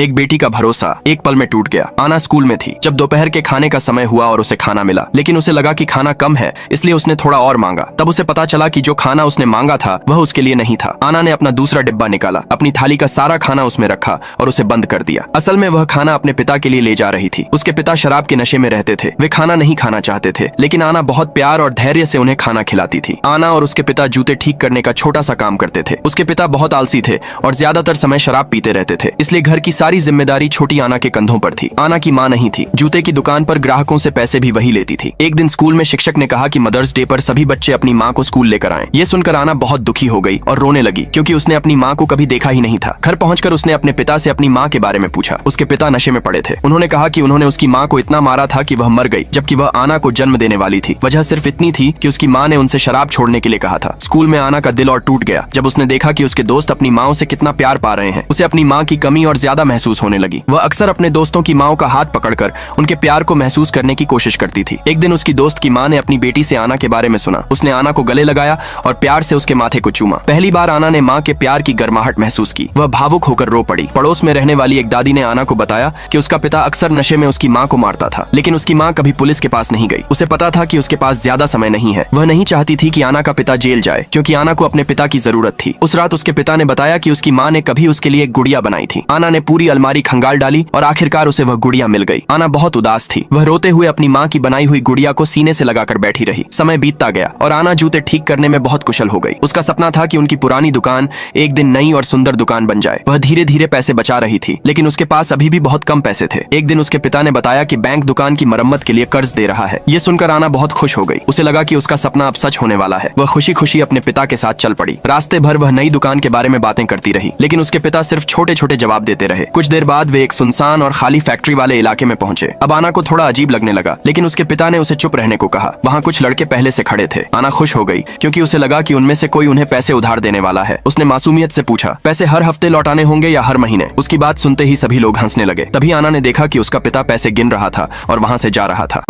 एक बेटी का भरोसा एक पल में टूट गया। आना स्कूल में थी जब दोपहर के खाने का समय हुआ और उसे खाना मिला, लेकिन उसे लगा कि खाना कम है, इसलिए उसने थोड़ा और मांगा। तब उसे पता चला कि जो खाना उसने मांगा था वह उसके लिए नहीं था। आना ने अपना दूसरा डिब्बा निकाला, अपनी थाली का सारा खाना उसमें रखा और उसे बंद कर दिया। असल में वह खाना अपने पिता के लिए ले जा रही थी। उसके पिता शराब के नशे में रहते थे, वे खाना नहीं खाना चाहते थे, लेकिन आना बहुत प्यार और धैर्य से उन्हें खाना खिलाती थी। आना और उसके पिता जूते ठीक करने का छोटा सा काम करते थे। उसके पिता बहुत आलसी थे और ज्यादातर समय शराब पीते रहते थे, इसलिए घर की सारी जिम्मेदारी छोटी आना के कंधों पर थी। आना की माँ नहीं थी। जूते की दुकान पर ग्राहकों से पैसे भी वही लेती थी। एक दिन स्कूल में शिक्षक ने कहा कि मदर्स डे पर सभी बच्चे अपनी माँ को स्कूल लेकर आएं। ये सुनकर आना बहुत दुखी हो गई और रोने लगी, क्योंकि उसने अपनी माँ को कभी देखा ही नहीं था। घर पहुंचकर उसने अपने पिता से अपनी माँ के बारे में पूछा। उसके पिता नशे में पड़े थे। उन्होंने कहा कि उन्होंने उसकी माँ को इतना मारा था कि वह मर गई, जबकि वह आना को जन्म देने वाली थी। वजह सिर्फ इतनी थी कि उसकी माँ ने उनसे शराब छोड़ने के लिए कहा था। स्कूल में आना का दिल और टूट गया जब उसने देखा कि उसके दोस्त अपनी माँ से कितना प्यार पा रहे हैं। उसे अपनी माँ की कमी और ज्यादा महसूस होने लगी। वह अक्सर अपने दोस्तों की माँओं का हाथ पकड़कर उनके प्यार को महसूस करने की कोशिश करती थी। एक दिन उसकी दोस्त की माँ ने अपनी बेटी से आना के बारे में सुना। उसने आना को गले लगाया और प्यार से उसके माथे को चूमा। पहली बार आना ने माँ के प्यार की गर्माहट महसूस की। वह भावुक होकर रो पड़ी। पड़ोस में रहने वाली एक दादी ने आना को बताया कि उसका पिता अक्सर नशे में उसकी माँ को मारता था, लेकिन उसकी माँ कभी पुलिस के पास नहीं गई। उसे पता था कि उसके पास ज्यादा समय नहीं है। वह नहीं चाहती थी कि आना का पिता जेल जाए, क्योंकि आना को अपने पिता की जरूरत थी। उस रात उसके पिता ने बताया कि उसकी माँ ने कभी उसके लिए एक गुड़िया बनाई थी। आना ने पूरी अलमारी खंगाल डाली और आखिरकार उसे वह गुड़िया मिल गई। आना बहुत उदास थी। वह रोते हुए अपनी माँ की बनाई हुई गुड़िया को सीने से लगाकर बैठी रही। समय बीतता गया और आना जूते ठीक करने में बहुत कुशल हो गई। उसका सपना था कि उनकी पुरानी दुकान एक दिन नई और सुंदर दुकान बन जाए। वह धीरे धीरे पैसे बचा रही थी, लेकिन उसके पास अभी भी बहुत कम पैसे थे। एक दिन उसके पिता ने बताया कि बैंक दुकान की मरम्मत के लिए कर्ज दे रहा है। ये सुनकर आना बहुत खुश हो गई। उसे लगा कि उसका सपना अब सच होने वाला है। वह खुशी खुशी अपने पिता के साथ चल पड़ी। रास्ते भर वह नई दुकान के बारे में बातें करती रही, लेकिन उसके पिता सिर्फ छोटे छोटे जवाब देते रहे। कुछ देर बाद वे एक सुनसान और खाली फैक्ट्री वाले इलाके में पहुंचे। अब आना को थोड़ा अजीब लगने लगा, लेकिन उसके पिता ने उसे चुप रहने को कहा। वहाँ कुछ लड़के पहले से खड़े थे। आना खुश हो गई, क्योंकि उसे लगा कि उनमें से कोई उन्हें पैसे उधार देने वाला है। उसने मासूमियत से पूछा, पैसे हर हफ्ते लौटाने होंगे या हर महीने? उसकी बात सुनते ही सभी लोग हंसने लगे। तभी आना ने देखा कि उसका पिता पैसे गिन रहा था और वहाँ से जा रहा था।